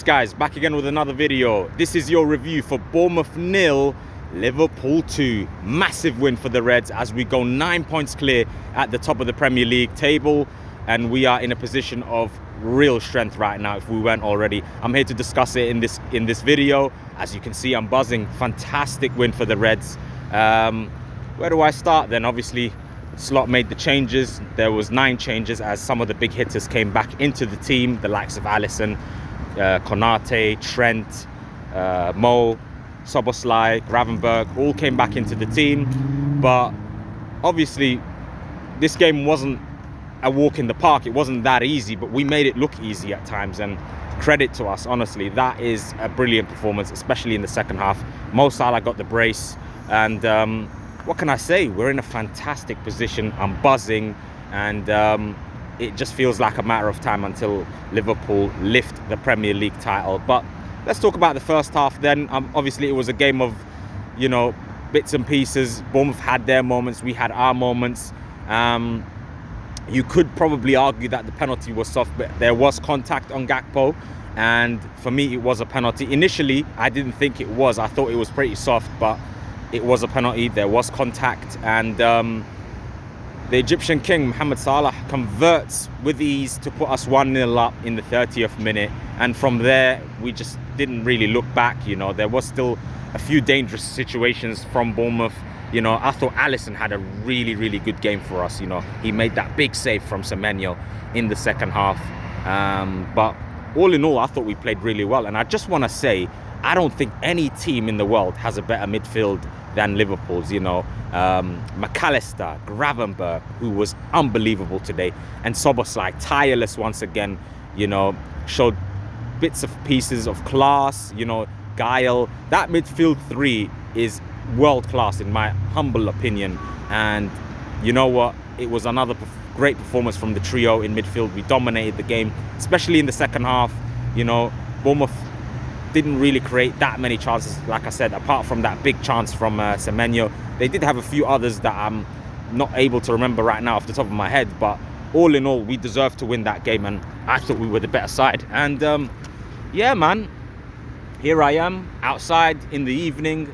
Yes guys, back again with another video. This is your review for Bournemouth 0, Liverpool 2. Massive win for the Reds as we go 9 points clear at the top of the Premier League table, and we are in a position of real strength right now if we weren't already. I'm here to discuss it in this video. As you can see, I'm buzzing. Fantastic win for the Reds. Where do I start then? Obviously, Slot made the changes. There was 9 changes as some of the big hitters came back into the team, the likes of Alisson, Konate, Trent, Mo, Szoboszlai, Gravenberch, all came back into the team. But obviously, this game wasn't a walk in the park. It wasn't that easy, but we made it look easy at times, and credit to us, honestly. That is a brilliant performance, especially in the second half. Mo Salah got the brace, and what can I say? We're in a fantastic position. I'm buzzing, and it just feels like a matter of time until Liverpool lift the Premier League title. But let's talk about the first half then. Obviously, it was a game of, you know, bits and pieces. Bournemouth had their moments, we had our moments. You could probably argue that the penalty was soft, but there was contact on Gakpo, and for me, it was a penalty. Initially, I didn't think it was. I thought it was pretty soft, but it was a penalty. There was contact, and the Egyptian king, Mohamed Salah, converts with ease to put us 1-0 up in the 30th minute. And from there, we just didn't really look back. You know, there was still a few dangerous situations from Bournemouth. You know, I thought Alisson had a really, really good game for us. You know, he made that big save from Semenyo in the second half. But all in all, I thought we played really well. And I just want to say, I don't think any team in the world has a better midfield than Liverpool's. You know, McAllister, Gravenberch, who was unbelievable today, and Szoboszlai, tireless once again. You know, showed bits of pieces of class. You know, guile. That midfield three is world class in my humble opinion. And you know what? It was another great performance from the trio in midfield. We dominated the game, especially in the second half. You know, Bournemouth didn't really create that many chances, like I said, apart from that big chance from Semenyo. They did have a few others that I'm not able to remember right now off the top of my head, but all in all, we deserved to win that game, and I thought we were the better side. And yeah, man, here I am outside in the evening,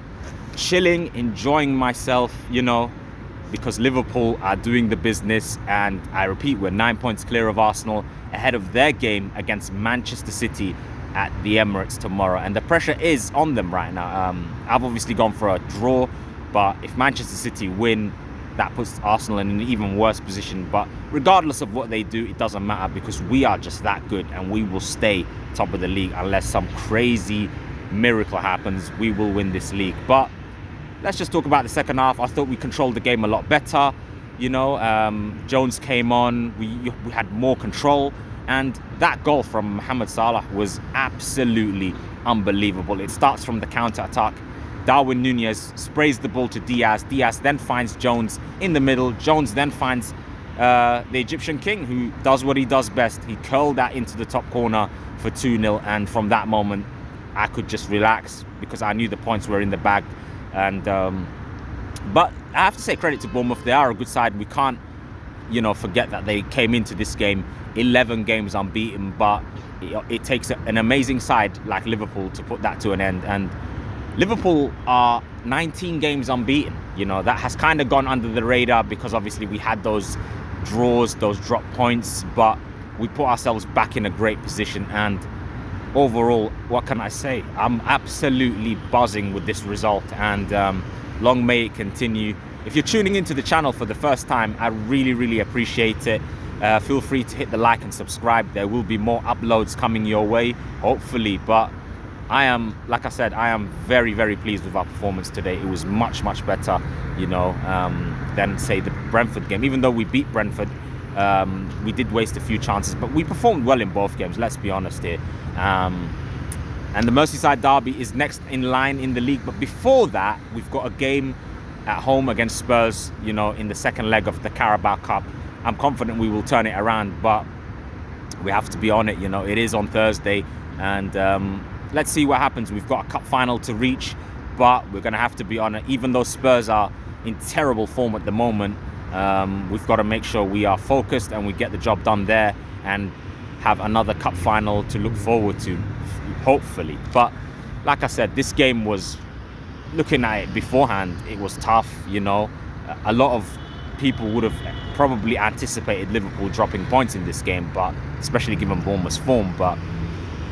chilling, enjoying myself, you know, because Liverpool are doing the business. And I repeat, we're 9 points clear of Arsenal, ahead of their game against Manchester City at the Emirates tomorrow, and the pressure is on them right now. I've obviously gone for a draw, but if Manchester City win, that puts Arsenal in an even worse position. But regardless of what they do, it doesn't matter, because we are just that good, and we will stay top of the league unless some crazy miracle happens. We will win this league. But let's just talk about the second half. I thought we controlled the game a lot better. You know, Jones came on, we had more control, and that goal from Mohamed Salah was absolutely unbelievable. It starts from the counter-attack. Darwin Núñez sprays the ball to Diaz. Diaz then finds Jones in the middle. Jones then finds the Egyptian king, who does what he does best. He curled that into the top corner for 2-0, and from that moment, I could just relax because I knew the points were in the bag. And but I have to say credit to Bournemouth. They are a good side. We can't, you know, forget that they came into this game 11 games unbeaten, but it takes an amazing side like Liverpool to put that to an end. And Liverpool are 19 games unbeaten. You know, that has kind of gone under the radar because obviously we had those draws, those drop points, but we put ourselves back in a great position. And overall, what can I say? I'm absolutely buzzing with this result, and long may it continue. If you're tuning into the channel for the first time, I really, really appreciate it. Feel free to hit the like and subscribe. There will be more uploads coming your way, hopefully. But I am, like I said, I am very, very pleased with our performance today. It was much, much better, you know, than, say, the Brentford game. Even though we beat Brentford, we did waste a few chances, but we performed well in both games, let's be honest here. And the Merseyside derby is next in line in the league. But before that, we've got a game at home against Spurs, you know, in the second leg of the Carabao Cup. I'm confident we will turn it around, but we have to be on it. You know, it is on Thursday, and let's see what happens. We've got a cup final to reach, but we're going to have to be on it. Even though Spurs are in terrible form at the moment, we've got to make sure we are focused and we get the job done there and have another cup final to look forward to. hopefully. But like I said, this game was, looking at it beforehand, it was tough, you know. A lot of people would have probably anticipated Liverpool dropping points in this game, but especially given Bournemouth's form. But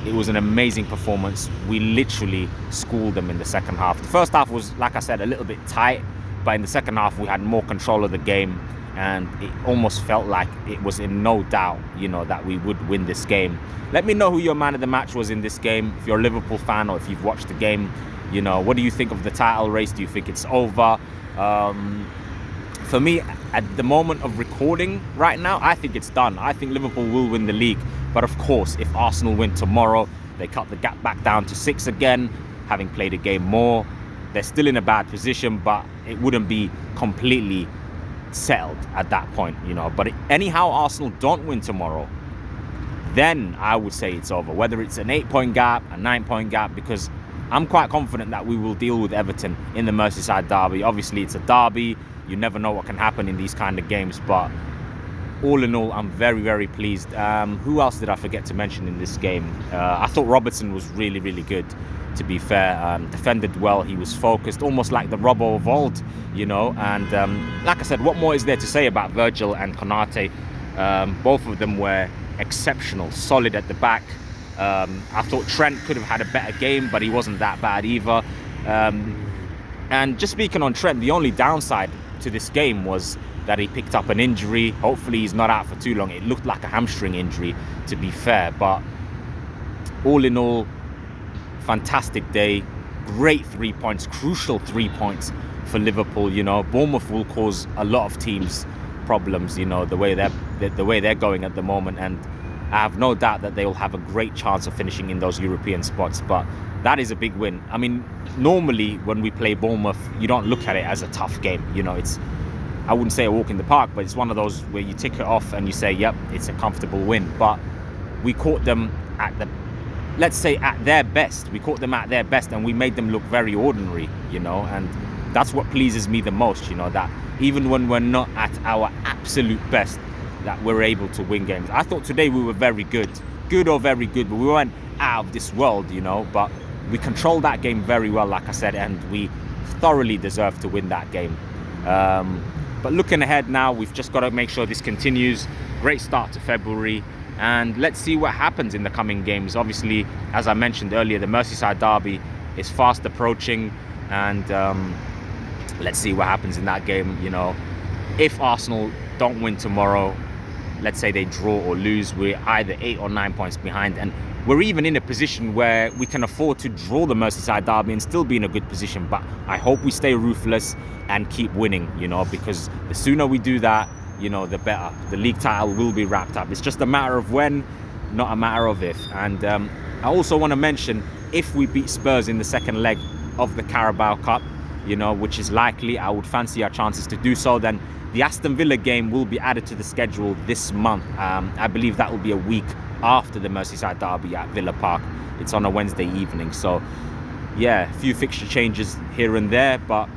it was an amazing performance. We literally schooled them in the second half. The first half was, like I said, a little bit tight, but in the second half we had more control of the game, and it almost felt like it was in no doubt, you know, that we would win this game. Let me know who your man of the match was in this game. If you're a Liverpool fan or if you've watched the game, you know, what do you think of the title race? Do you think it's over? For me, at the moment of recording right now, I think it's done. I think Liverpool will win the league. But of course, if Arsenal win tomorrow, they cut the gap back down to 6 again, having played a game more. They're still in a bad position, but it wouldn't be completely settled at that point, you know. But anyhow, Arsenal don't win tomorrow, then I would say it's over. Whether it's an 8-point gap, a 9-point gap, because I'm quite confident that we will deal with Everton in the Merseyside derby. Obviously, it's a derby. You never know what can happen in these kind of games. But all in all, I'm very, very pleased. Who else did I forget to mention in this game? I thought Robertson was really, really good, to be fair. Defended well. He was focused, almost like the Robbo of old, you know. And like I said, what more is there to say about Virgil and Konate? Both of them were exceptional, solid at the back. I thought Trent could have had a better game, but he wasn't that bad either. And just speaking on Trent, the only downside to this game was that he picked up an injury. Hopefully he's not out for too long. It looked like a hamstring injury, to be fair. But all in all, fantastic day. Great 3 points, crucial 3 points for Liverpool. You know, Bournemouth will cause a lot of teams problems, you know, the way they're going at the moment. And I have no doubt that they will have a great chance of finishing in those European spots. But that is a big win. I mean, normally when we play Bournemouth, you don't look at it as a tough game. You know, it's, I wouldn't say a walk in the park, but it's one of those where you tick it off and you say, yep, it's a comfortable win. But we caught them at the, let's say, at their best. We caught them at their best and we made them look very ordinary, you know. And that's what pleases me the most, you know, that even when we're not at our absolute best, that we're able to win games. I thought today we were very good or very good, but we weren't out of this world, you know. But we controlled that game very well, like I said, and we thoroughly deserved to win that game. But looking ahead now, we've just got to make sure this continues. Great start to February, and let's see what happens in the coming games. Obviously, as I mentioned earlier, the Merseyside derby is fast approaching, and let's see what happens in that game. You know, if Arsenal don't win tomorrow, let's say they draw or lose, we're either 8 or 9 points behind, and we're even in a position where we can afford to draw the Merseyside derby and still be in a good position. But I hope we stay ruthless and keep winning, you know, because the sooner we do that, you know, the better. The league title will be wrapped up. It's just a matter of when, not a matter of if. And I also want to mention, if we beat Spurs in the second leg of the Carabao Cup, you know, which is likely, I would fancy our chances to do so, then the Aston Villa game will be added to the schedule this month. I believe that will be a week after the Merseyside derby at Villa Park. It's on a Wednesday evening. So yeah, a few fixture changes here and there, but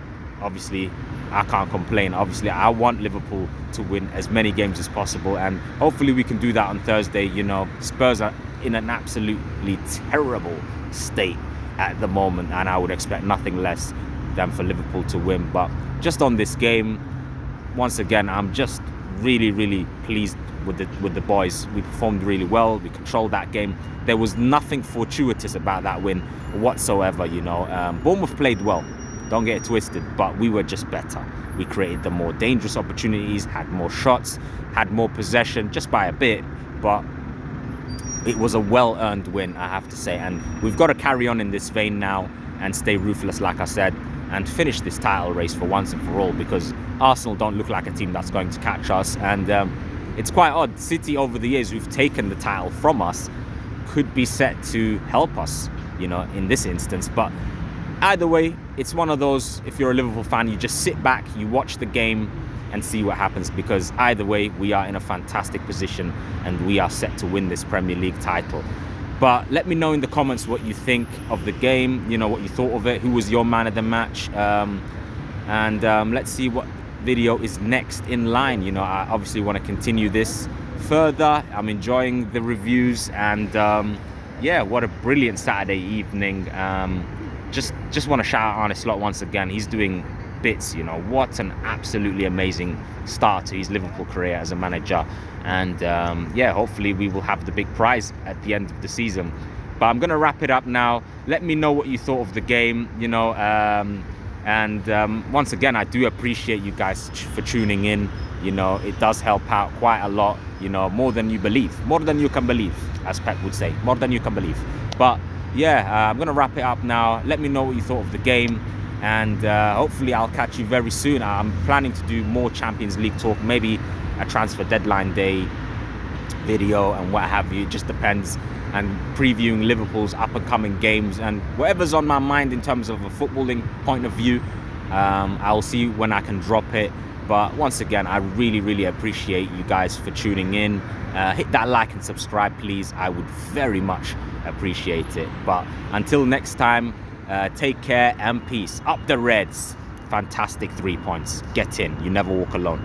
obviously I can't complain. Obviously I want Liverpool to win as many games as possible, and hopefully we can do that on Thursday. You know, Spurs are in an absolutely terrible state at the moment, and I would expect nothing less than for Liverpool to win. But just on this game, once again, I'm just really, really pleased with the boys. We performed really well. We controlled that game. There was nothing fortuitous about that win whatsoever, you know. Bournemouth played well, don't get it twisted, but we were just better. We created the more dangerous opportunities, had more shots, had more possession, just by a bit, but it was a well-earned win, I have to say. And we've got to carry on in this vein now and stay ruthless, like I said, and finish this title race for once and for all, because Arsenal don't look like a team that's going to catch us. And it's quite odd. City, over the years, who've taken the title from us, could be set to help us, you know, in this instance. But either way, it's one of those, if you're a Liverpool fan, you just sit back, you watch the game and see what happens, because either way, we are in a fantastic position and we are set to win this Premier League title. But let me know in the comments what you think of the game, you know, what you thought of it, who was your man of the match, and let's see what video is next in line. You know, I obviously want to continue this further. I'm enjoying the reviews, and yeah, what a brilliant Saturday evening. Just want to shout out Arne Slot once again. He's doing bits, you know. What an absolutely amazing start to his Liverpool career as a manager. And yeah, hopefully we will have the big prize at the end of the season. But I'm going to wrap it up now. Let me know what you thought of the game, you know. Once again, I do appreciate you guys for tuning in. You know, it does help out quite a lot, you know, more than you believe, more than you can believe, as Pep would say, more than you can believe. But yeah, I'm going to wrap it up now. Let me know what you thought of the game. And hopefully I'll catch you very soon. I'm planning to do more Champions League talk, maybe a transfer deadline day video and what have you. It just depends. And previewing Liverpool's up and coming games and whatever's on my mind in terms of a footballing point of view. I'll see when I can drop it. But once again, I really appreciate you guys for tuning in. Hit that like and subscribe, please. I would very much appreciate it. But until next time, take care and peace. Up the Reds. Fantastic 3 points. Get in. You never walk alone.